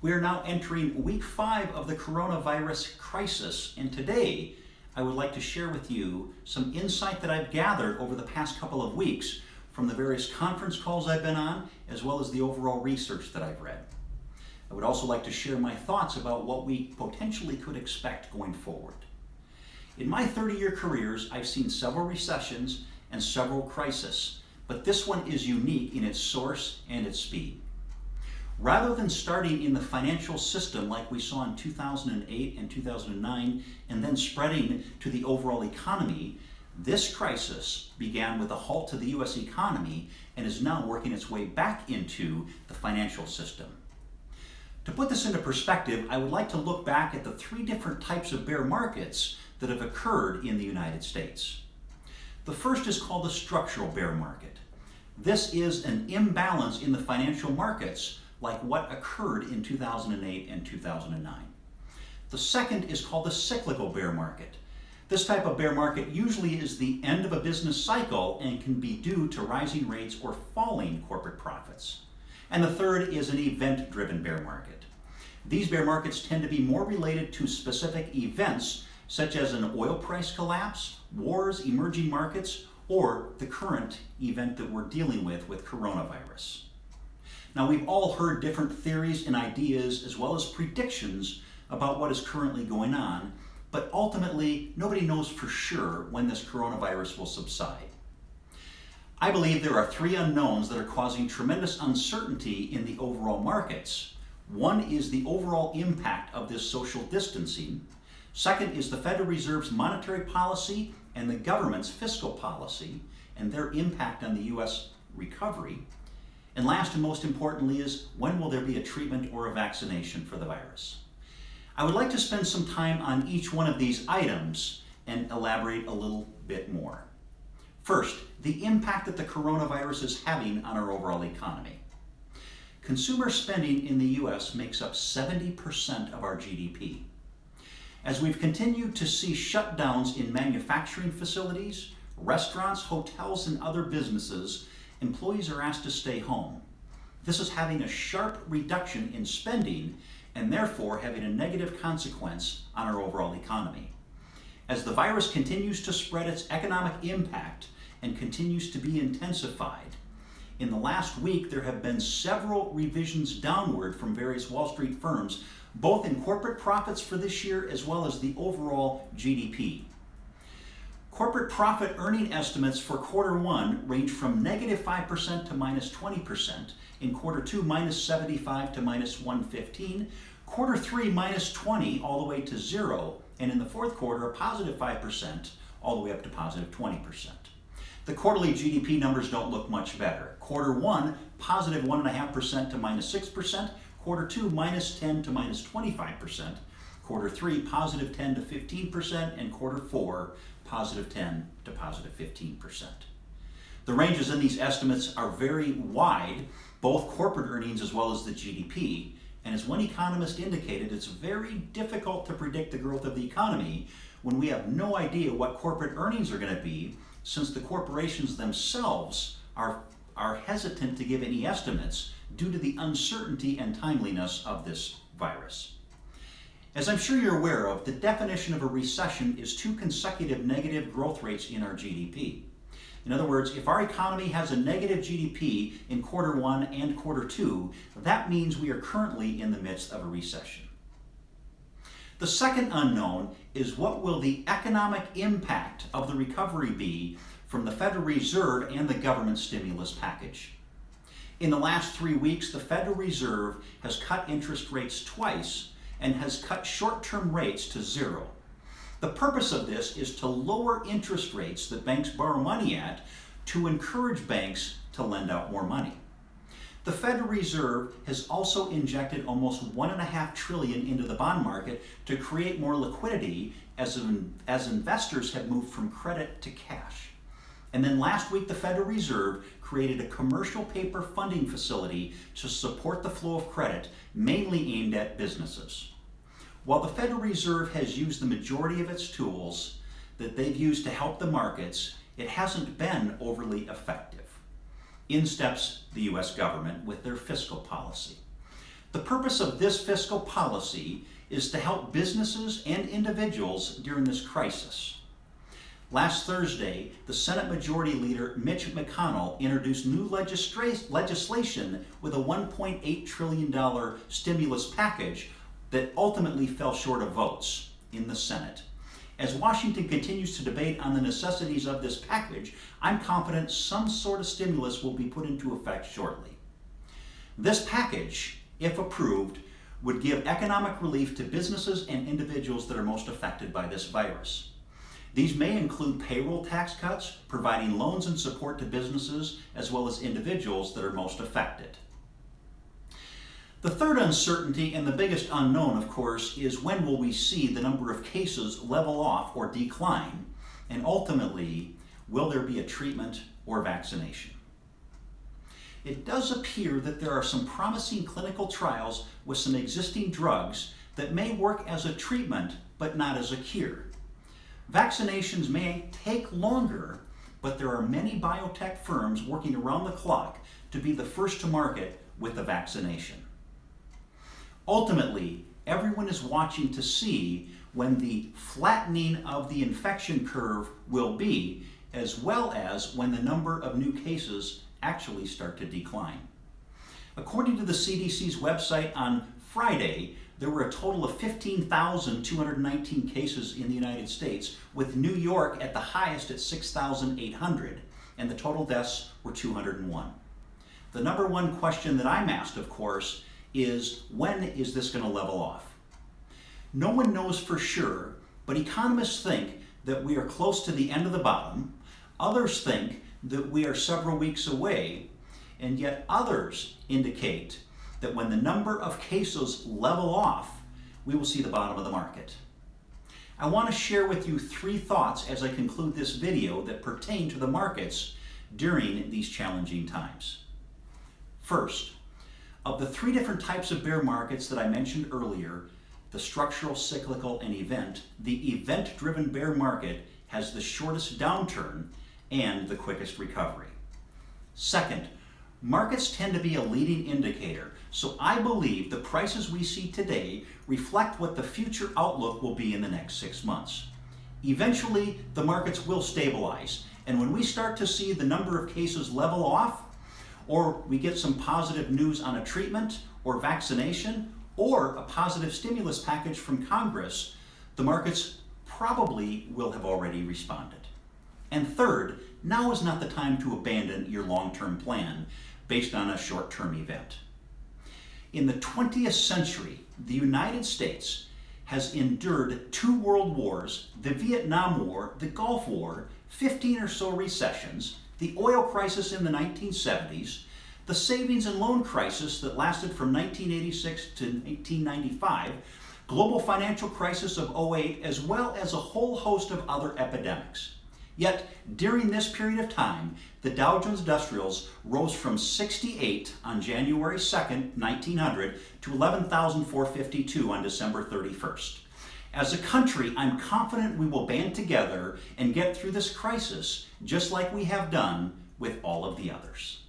We are now entering week 5 of the coronavirus crisis, and today I would like to share with you some insight that I've gathered over the past couple of weeks from the various conference calls I've been on, as well as the overall research that I've read. I would also like to share my thoughts about what we potentially could expect going forward. In my 30-year careers, I've seen several recessions and several crises, but this one is unique in its source and its speed. Rather than starting in the financial system like we saw in 2008 and 2009 and then spreading to the overall economy, this crisis began with a halt to the U.S. economy and is now working its way back into the financial system. To put this into perspective, I would like to look back at the 3 different types of bear markets that have occurred in the United States. The first is called the structural bear market. This is an imbalance in the financial markets like what occurred in 2008 and 2009. The second is called the cyclical bear market. This type of bear market usually is the end of a business cycle and can be due to rising rates or falling corporate profits. And the third is an event-driven bear market. These bear markets tend to be more related to specific events such as an oil price collapse, wars, emerging markets, or the current event that we're dealing with coronavirus. Now, we've all heard different theories and ideas as well as predictions about what is currently going on, but ultimately nobody knows for sure when this coronavirus will subside. I believe there are 3 unknowns that are causing tremendous uncertainty in the overall markets. One is the overall impact of this social distancing. Second is the Federal Reserve's monetary policy and the government's fiscal policy and their impact on the U.S. recovery. And last and most importantly is, when will there be a treatment or a vaccination for the virus? I would like to spend some time on each one of these items and elaborate a little bit more. First, the impact that the coronavirus is having on our overall economy. Consumer spending in the U.S. makes up 70% of our GDP. As we've continued to see shutdowns in manufacturing facilities, restaurants, hotels, and other businesses, employees are asked to stay home. This is having a sharp reduction in spending and therefore having a negative consequence on our overall economy. As the virus continues to spread its economic impact and continues to be intensified, in the last week there have been several revisions downward from various Wall Street firms, both in corporate profits for this year as well as the overall GDP. Corporate profit earning estimates for quarter 1 range from -5% to -20%, in quarter 2 -75 to -115, quarter 3 -20 all the way to 0, and in the fourth quarter a +5% all the way up to +20%. The quarterly GDP numbers don't look much better. Quarter 1 +1.5% to -6%, quarter 2 -10 to -25%, quarter 3 +10 to 15%, and quarter 4 +10 to +15%. The ranges in these estimates are very wide, both corporate earnings as well as the GDP, and as one economist indicated, it's very difficult to predict the growth of the economy when we have no idea what corporate earnings are going to be, since the corporations themselves are hesitant to give any estimates due to the uncertainty and timeliness of this virus. As I'm sure you're aware of, the definition of a recession is 2 consecutive negative growth rates in our GDP. In other words, if our economy has a negative GDP in quarter 1 and quarter 2, that means we are currently in the midst of a recession. The second unknown is, what will the economic impact of the recovery be from the Federal Reserve and the government stimulus package? In the last 3 weeks, the Federal Reserve has cut interest rates twice and has cut short-term rates to 0. The purpose of this is to lower interest rates that banks borrow money at to encourage banks to lend out more money. The Federal Reserve has also injected almost $1.5 trillion into the bond market to create more liquidity as investors have moved from credit to cash. And then last week, the Federal Reserve created a commercial paper funding facility to support the flow of credit, mainly aimed at businesses. While the Federal Reserve has used the majority of its tools that they've used to help the markets, it hasn't been overly effective. In steps the U.S. government with their fiscal policy. The purpose of this fiscal policy is to help businesses and individuals during this crisis. Last Thursday, the Senate Majority Leader Mitch McConnell introduced new legislation with a $1.8 trillion stimulus package that ultimately fell short of votes in the Senate. As Washington continues to debate on the necessities of this package, I'm confident some sort of stimulus will be put into effect shortly. This package, if approved, would give economic relief to businesses and individuals that are most affected by this virus. These may include payroll tax cuts, providing loans and support to businesses as well as individuals that are most affected. The third uncertainty and the biggest unknown, of course, is when will we see the number of cases level off or decline, and ultimately, will there be a treatment or vaccination? It does appear that there are some promising clinical trials with some existing drugs that may work as a treatment but not as a cure. Vaccinations may take longer, but there are many biotech firms working around the clock to be the first to market with a vaccination. Ultimately, everyone is watching to see when the flattening of the infection curve will be, as well as when the number of new cases actually start to decline. According to the CDC's website on Friday, there were a total of 15,219 cases in the United States, with New York at the highest at 6,800, and the total deaths were 201. The number one question that I'm asked, of course, is when is this going to level off? No one knows for sure, but economists think that we are close to the end of the bottom. Others think that we are several weeks away, and yet others indicate that when the number of cases level off, we will see the bottom of the market. I want to share with you 3 thoughts as I conclude this video that pertain to the markets during these challenging times. First, of the 3 different types of bear markets that I mentioned earlier, the structural, cyclical, and event, the event-driven bear market has the shortest downturn and the quickest recovery. Second, markets tend to be a leading indicator, so I believe the prices we see today reflect what the future outlook will be in the next 6 months. Eventually, the markets will stabilize, and when we start to see the number of cases level off, or we get some positive news on a treatment or vaccination, or a positive stimulus package from Congress, the markets probably will have already responded. And third, now is not the time to abandon your long-term plan based on a short-term event. In the 20th century, the United States has endured 2 world wars, the Vietnam War, the Gulf War, 15 or so recessions, the oil crisis in the 1970s, the savings and loan crisis that lasted from 1986 to 1995, global financial crisis of '08, as well as a whole host of other epidemics. Yet, during this period of time, the Dow Jones Industrials rose from 68 on January 2nd, 1900 to 11,452 on December 31st. As a country, I'm confident we will band together and get through this crisis just like we have done with all of the others.